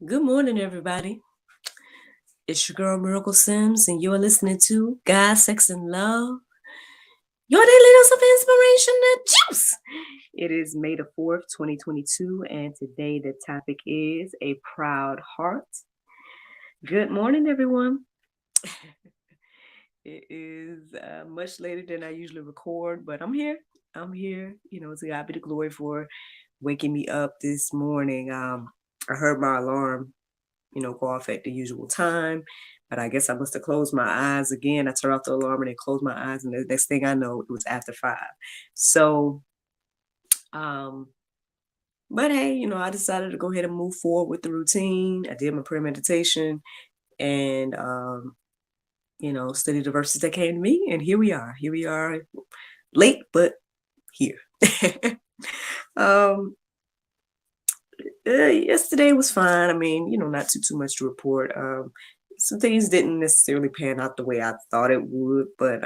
Good morning, everybody. It's your girl Miracle Sims, and you're listening to God, Sex, and Love, your daily dose of inspiration and juice. It is May the 4th, 2022, and today the topic is a proud heart. Good morning, everyone. It is much later than I usually record, but I'm here. I'm here. To God be the glory for waking me up this morning. I heard my alarm go off at the usual time. But I guess I must have closed my eyes again. I turned off the alarm and then closed my eyes, and the next thing I know, it was after 5. So, um, but hey, I decided to go ahead and move forward with the routine. I did my prayer meditation and studied the verses that came to me, and here we are. Here we are, late but here. um Yesterday was fine. I mean, not too much to report. Some things didn't necessarily pan out the way I thought it would, but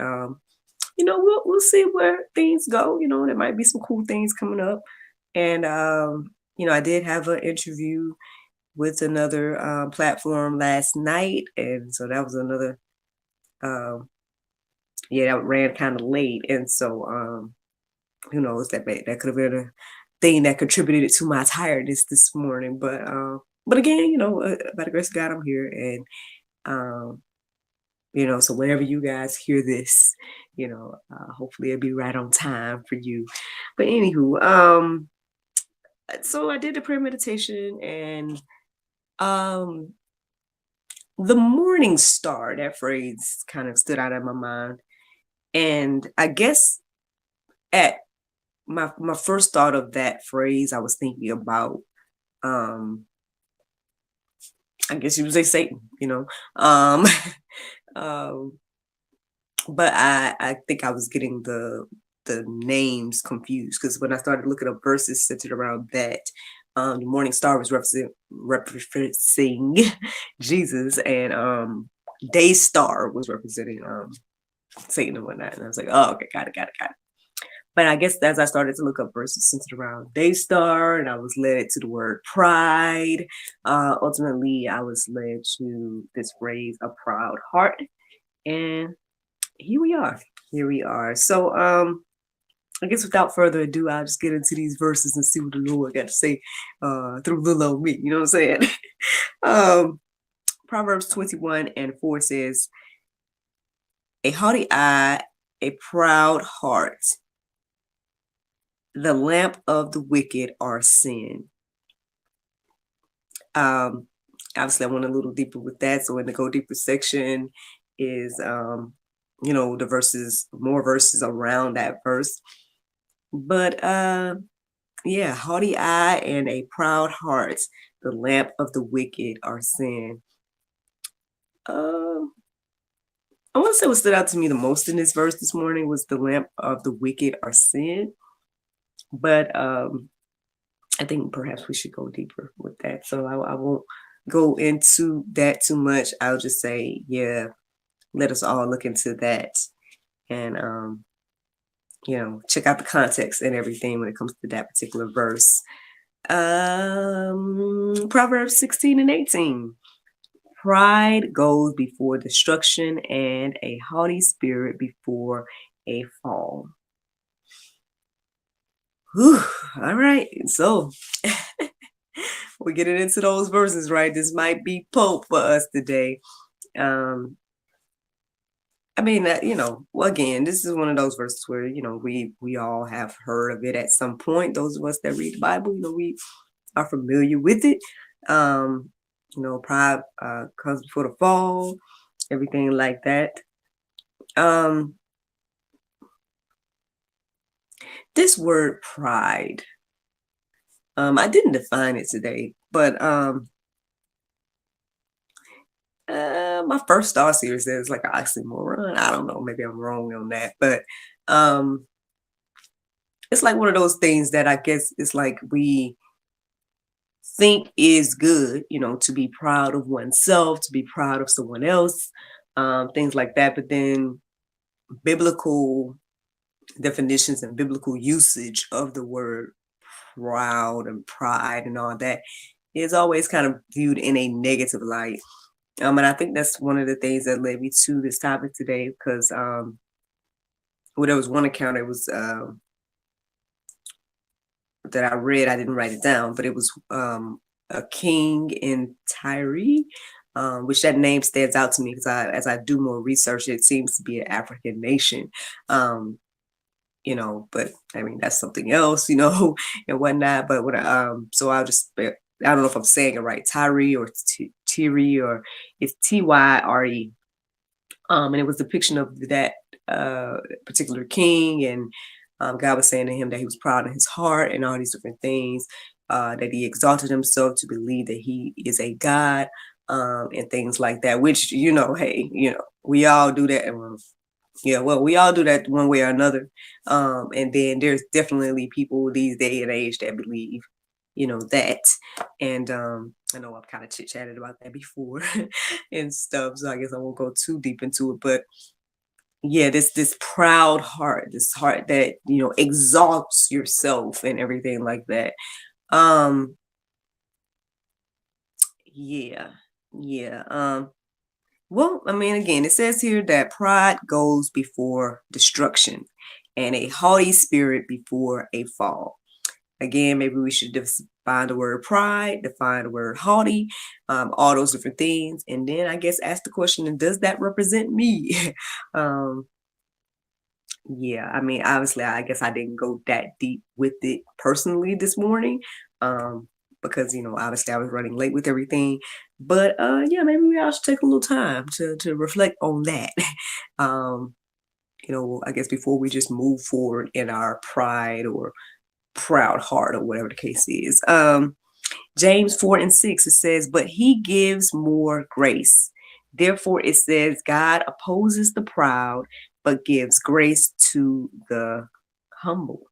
we'll see where things go. There might be some cool things coming up, and I did have an interview with another platform last night, and so that was another. That ran kind of late, and so who knows, that could have been a thing that contributed to my tiredness this morning. But again, by the grace of God, I'm here, and so whenever you guys hear this, hopefully it'll be right on time for you. But anywho, so I did the prayer meditation, and the morning star, that phrase kind of stood out in my mind. And I guess at my first thought of that phrase, I was thinking about I guess you would say Satan, um, but I think I was getting the names confused, because when I started looking up verses centered around that, the morning star was referencing Jesus, and day star was representing Satan and whatnot. And I was like, oh, okay, got it. But I guess as I started to look up verses centered around Daystar, and I was led to the word pride, ultimately I was led to this phrase, a proud heart. And here we are. Here we are. So I guess without further ado, I'll just get into these verses and see what the Lord got to say through little old me. You know what I'm saying? Proverbs 21:4 says, a haughty eye, a proud heart, the lamp of the wicked are sin. Obviously I went a little deeper with that. So in the go deeper section is, the verses, more verses around that verse. But haughty eye and a proud heart, the lamp of the wicked are sin. I want to say what stood out to me the most in this verse this morning was the lamp of the wicked are sin. But I think perhaps we should go deeper with that. So I won't go into that too much. I'll just say, let us all look into that and, check out the context and everything when it comes to that particular verse. Proverbs 16:18. Pride goes before destruction, and a haughty spirit before a fall. Whew, all right, so we're getting into those verses, right? This might be Pope for us today. I mean, well, again, this is one of those verses where, we all have heard of it at some point. Those of us that read the Bible, we are familiar with it. Pride comes before the fall, everything like that. This word pride, I didn't define it today, but my first thought here is that it's like an oxymoron. I don't know, maybe I'm wrong on that, but it's like one of those things that I guess it's like we think is good, to be proud of oneself, to be proud of someone else, things like that. But then biblical definitions and biblical usage of the word proud and pride and all that is always kind of viewed in a negative light. And I think that's one of the things that led me to this topic today, because well, there was one account it was that I read. I didn't write it down, but it was a king in Tyre, which that name stands out to me because as I do more research, it seems to be an African nation. But I mean that's something else, and whatnot. But so I'll just I don't know if I'm saying it right, Tyre or Tyre, or it's Tyre. And it was a depiction of that particular king, and God was saying to him that he was proud in his heart and all these different things, that he exalted himself to believe that he is a God, and things like that, which, hey, we all do that. We all do that one way or another. And then there's definitely people these day and age that believe, that. And I know I've kind of chit-chatted about that before and stuff, so I guess I won't go too deep into it. But yeah, this proud heart, this heart that, exalts yourself and everything like that. Yeah. Yeah. Well, I mean, again, it says here that pride goes before destruction and a haughty spirit before a fall. Again, maybe we should define the word pride, define the word haughty, all those different things. And then I guess ask the question, does that represent me? Yeah, I mean, obviously, I guess I didn't go that deep with it personally this morning, because, obviously I was running late with everything. But yeah, maybe we all should take a little time to reflect on that. um, I guess before we just move forward in our pride or proud heart or whatever the case is. James 4:6, it says, but he gives more grace. Therefore, it says, God opposes the proud, but gives grace to the humble.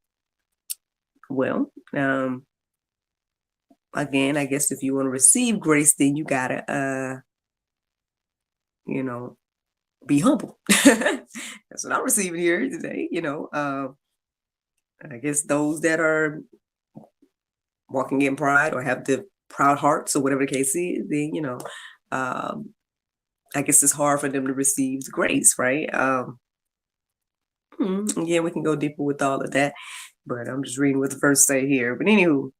Well, again, I guess if you want to receive grace, then you gotta, be humble. That's what I'm receiving here today. I guess those that are walking in pride or have the proud hearts or whatever the case is, then, I guess it's hard for them to receive grace, right? Yeah, we can go deeper with all of that, but I'm just reading what the verse say here. But anywho,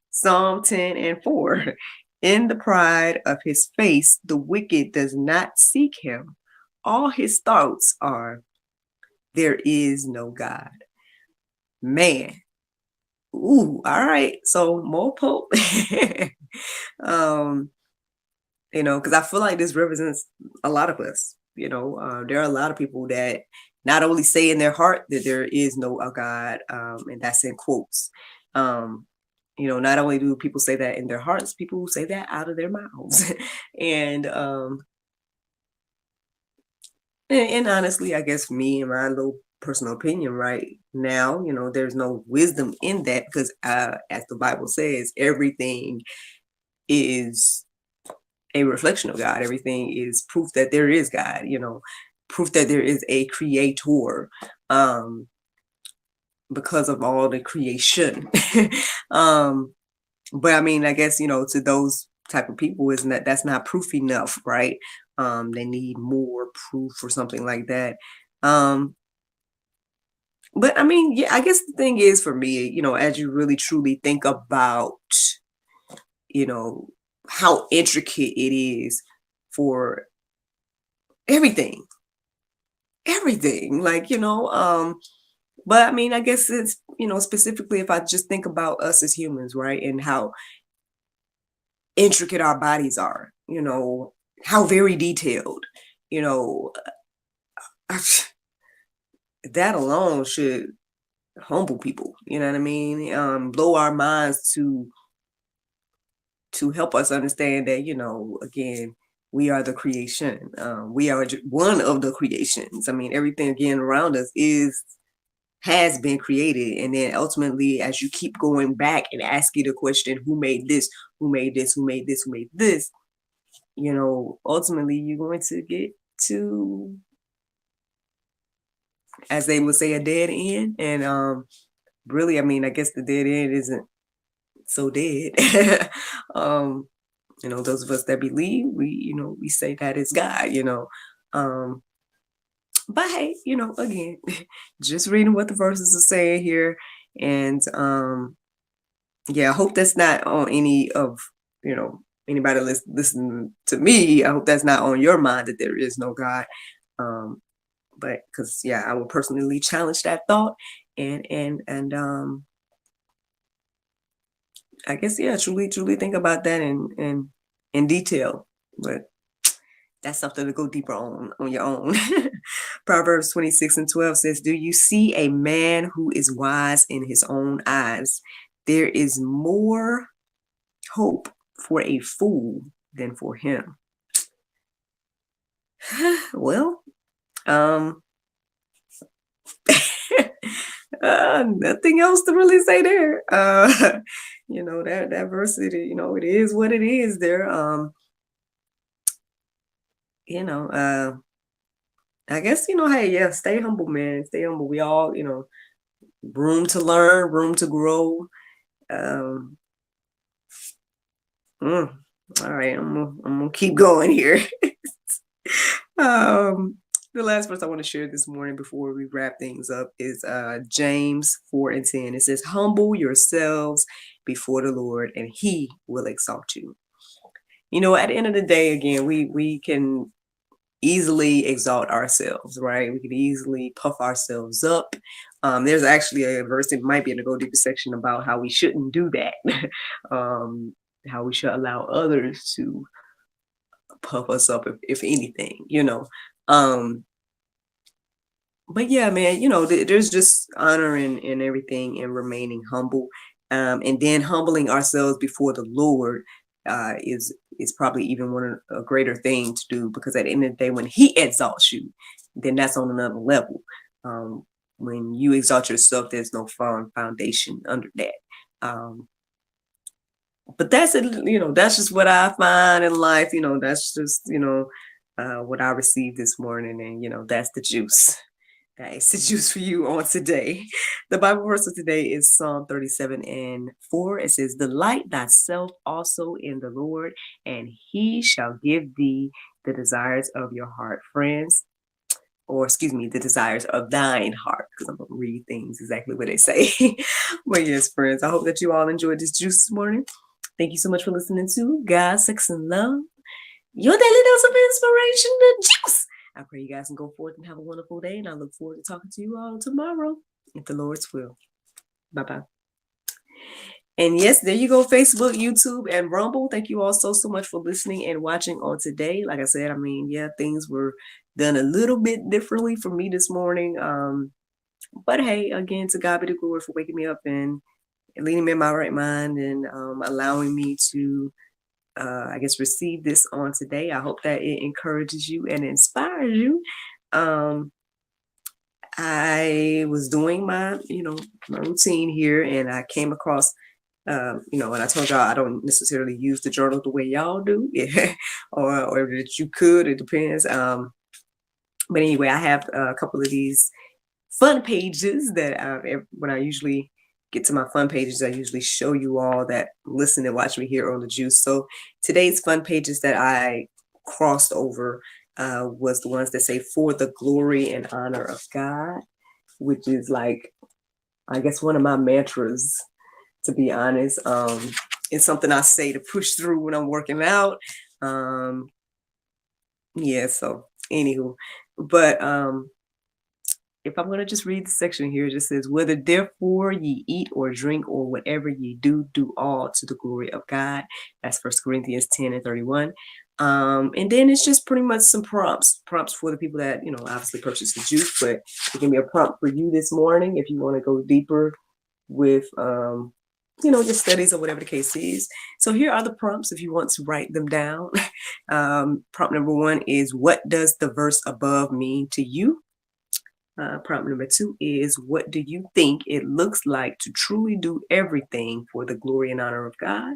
Psalm 10:4. In the pride of his face, the wicked does not seek him. All his thoughts are, there is no God. Man. Ooh, all right. So more Pope. Because I feel like this represents a lot of us. There are a lot of people that not only say in their heart that there is no God, and that's in quotes. Not only do people say that in their hearts, people say that out of their mouths. And honestly, I guess me and my little personal opinion right now, there's no wisdom in that, because as the Bible says, everything is a reflection of God. Everything is proof that there is God, proof that there is a creator, because of all the creation. But I mean, I guess, to those type of people, isn't that's not proof enough, right? They need more proof or something like that. But I mean, yeah, I guess the thing is for me, as you really truly think about, how intricate it is for everything, like, but I mean, I guess it's, specifically if I just think about us as humans, right? And how intricate our bodies are, how very detailed, you know, that alone should humble people, you know what I mean? Blow our minds to help us understand that, again, we are the creation. We are one of the creations. I mean, everything again around us has been created. And then ultimately, as you keep going back and asking the question, who made this, who made this, who made this, who made this, ultimately you're going to get to, as they would say, a dead end. And really, I mean, I guess the dead end isn't so dead. Those of us that believe, we say that is God, but hey, again, just reading what the verses are saying here. And yeah, I hope that's not on any of, anybody listening to me. I hope that's not on your mind that there is no God. But because yeah, I will personally challenge that thought and I guess yeah, truly think about that in detail. But that's something to go deeper on your own. Proverbs 26:12 says, "Do you see a man who is wise in his own eyes? There is more hope for a fool than for him." Well, nothing else to really say there. That verse, it is what it is there. I guess, hey, yeah, stay humble, man. Stay humble. We all, room to learn, room to grow. Um, all right, I'm gonna keep going here. The last verse I want to share this morning before we wrap things up is James 4:10. It says, "Humble yourselves before the Lord, and He will exalt you." At the end of the day, again, we can easily exalt ourselves, right? We can easily puff ourselves up. There's actually a verse that might be in the Go Deeper section about how we shouldn't do that. How we should allow others to puff us up, if anything, but yeah, man, there's just honor in everything and remaining humble, and then humbling ourselves before the Lord is probably even a greater thing to do, because at the end of the day, when He exalts you, then that's on another level. When you exalt yourself, there's no firm foundation under that. But that's it. That's just what I find in life. That's just what I received this morning, and that's the juice. That is the juice for you on today. The Bible verse of today is Psalm 37:4. It says, "Delight thyself also in the Lord, and He shall give thee the desires of your heart." Friends, or excuse me, the desires of thine heart, because I'm going to read things exactly what they say. But yes, friends, I hope that you all enjoyed this juice this morning. Thank you so much for listening to God, Sex, and Love, your daily dose of inspiration, the juice. I pray you guys can go forth and have a wonderful day, and I look forward to talking to you all tomorrow, if the Lord's will. Bye-bye. And yes, there you go, Facebook, YouTube, and Rumble. Thank you all so much for listening and watching on today. Like I said, yeah, things were done a little bit differently for me this morning. But hey, again, to God be the glory for waking me up and leading me in my right mind, and allowing me to receive this on today. I hope that it encourages you and inspires you. I was doing my routine here, and I came across, and I told y'all I don't necessarily use the journal the way y'all do, yeah, or that you could. It depends. But anyway, I have a couple of these fun pages that when I usually get to my fun pages, I usually show you all that listen and watch me here on the juice. So today's fun pages that I crossed over was the ones that say, "For the glory and honor of God," which is like, I guess, one of my mantras, to be honest. It's something I say to push through when I'm working out. Yeah, so anywho, but if I'm going to just read the section here, it just says, "Whether therefore ye eat or drink or whatever ye do, do all to the glory of God." That's 1 Corinthians 10:31. And then it's just pretty much some prompts for the people that, obviously purchase the juice, but it can be a prompt for you this morning if you want to go deeper with, your studies or whatever the case is. So here are the prompts if you want to write them down. Prompt number 1 is, "What does the verse above mean to you?" Prompt number 2 is, "What do you think it looks like to truly do everything for the glory and honor of God?"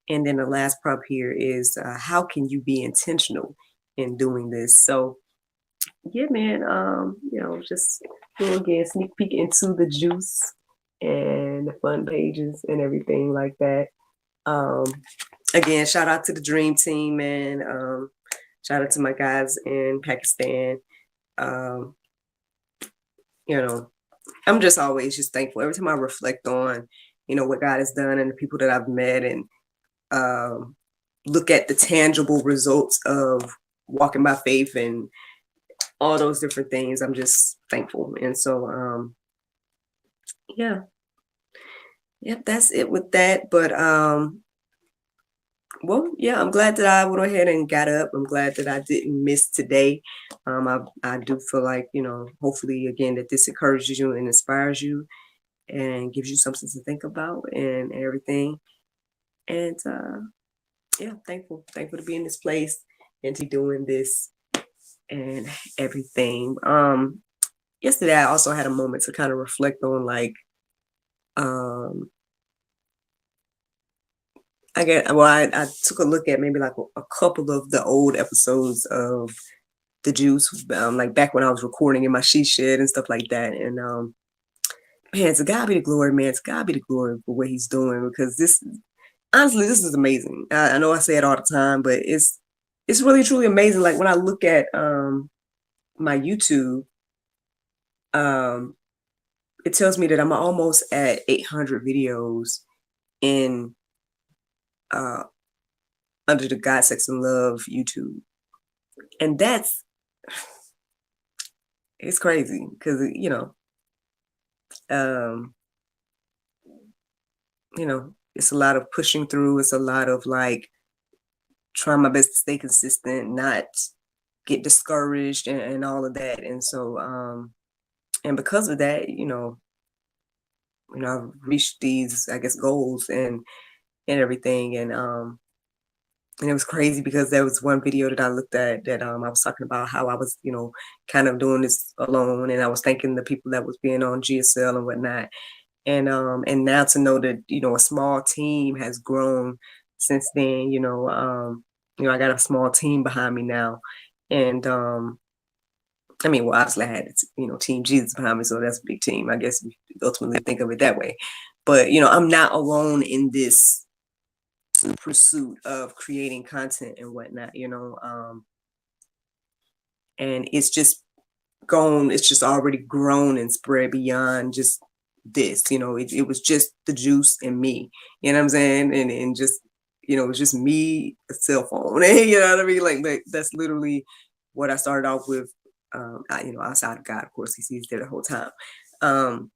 And then the last prompt here is, "How can you be intentional in doing this?" So yeah, man, just again, sneak peek into the juice and the fun pages and everything like that. Again, shout out to the Dream Team, and shout out to my guys in Pakistan. Um, you know, I'm just always just thankful every time I reflect on, what God has done and the people that I've met, and look at the tangible results of walking by faith and all those different things. I'm just thankful. And so, yeah, yep, that's it with that. But, well, yeah, I'm glad that I went ahead and got up. I'm glad that I didn't miss today. I do feel like, hopefully, again, that this encourages you and inspires you and gives you something to think about and everything. And yeah, thankful to be in this place and to be doing this and everything. Yesterday I also had a moment to kind of reflect on like I took a look at maybe like a couple of the old episodes of the Juice, like back when I was recording in my she shed and stuff like that. And man, to God be the glory, man. To God be the glory for what he's doing, because honestly, this is amazing. I know I say it all the time, but it's really truly amazing. Like when I look at my YouTube, it tells me that I'm almost at 800 videos in under the God, Sex, and Love YouTube, and it's crazy because it's a lot of pushing through. It's a lot of like trying my best to stay consistent, not get discouraged, and all of that. And so, and because of that, I've reached these, I guess, goals and everything. And it was crazy because there was one video that I looked at that I was talking about how I was, kind of doing this alone, and I was thanking the people that was being on GSL and whatnot. And now to know that, a small team has grown since then, I got a small team behind me now. And I mean, well, obviously I had, Team Jesus behind me, so that's a big team. I guess we ultimately think of it that way. But, I'm not alone in this pursuit of creating content and whatnot, and it's just already grown and spread beyond just this, it was just the Juice and me, you know what I'm saying? And just, it was just me, a cell phone, you know what I mean? Like that's literally what I started off with, outside of God, of course, he's there the whole time. And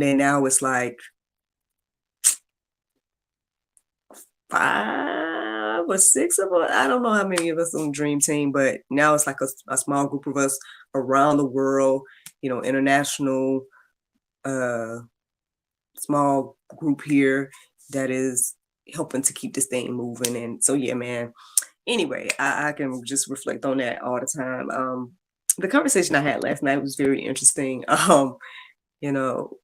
then now it's like 5 or 6 of us. I don't know how many of us on Dream Team, but now it's like a small group of us around the world, international, small group here that is helping to keep this thing moving. And so, yeah, man. Anyway, I can just reflect on that all the time. The conversation I had last night was very interesting. You know,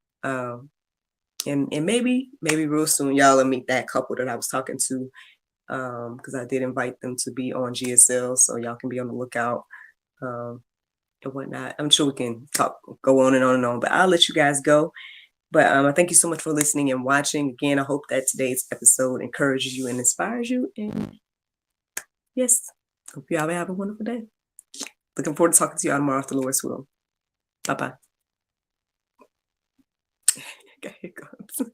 and maybe real soon y'all will meet that couple that I was talking to, because I did invite them to be on GSL, so y'all can be on the lookout, and whatnot. I'm sure we can go on and on and on, but I'll let you guys go. But I thank you so much for listening and watching. Again, I hope that today's episode encourages you and inspires you. And yes, hope you all have a wonderful day. Looking forward to talking to you all tomorrow if the Lord's will. Bye-bye. Okay, here it comes.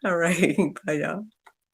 All right. Bye, y'all.